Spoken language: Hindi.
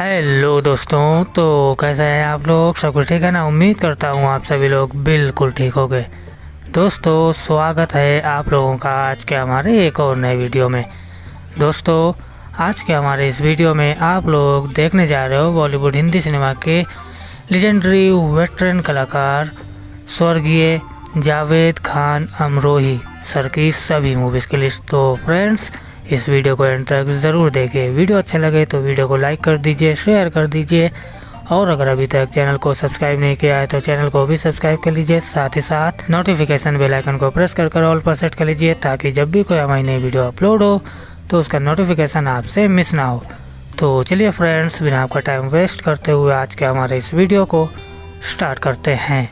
हेलो दोस्तों, तो कैसे हैं आप लोग? सब कुछ ठीक है ना? उम्मीद करता हूँ आप सभी लोग बिल्कुल ठीक हो गए। दोस्तों, स्वागत है आप लोगों का आज के हमारे एक और नए वीडियो में। दोस्तों, आज के हमारे इस वीडियो में आप लोग देखने जा रहे हो बॉलीवुड हिंदी सिनेमा के लेजेंडरी वेटरन कलाकार स्वर्गीय जावेद खान अमरोही सर की सभी मूवीज़ की लिस्ट। तो फ्रेंड्स, इस वीडियो को एंड तक ज़रूर देखें। वीडियो अच्छा लगे तो वीडियो को लाइक कर दीजिए, शेयर कर दीजिए, और अगर अभी तक चैनल को सब्सक्राइब नहीं किया है तो चैनल को भी सब्सक्राइब कर लीजिए। साथ ही साथ नोटिफिकेशन बेल आइकन को प्रेस कर ऑल पर सेट कर लीजिए, ताकि जब भी कोई हमारी नई वीडियो अपलोड हो तो उसका नोटिफिकेशन आपसे मिस ना हो। तो चलिए फ्रेंड्स, बिना आपका टाइम वेस्ट करते हुए आज के हमारे इस वीडियो को स्टार्ट करते हैं।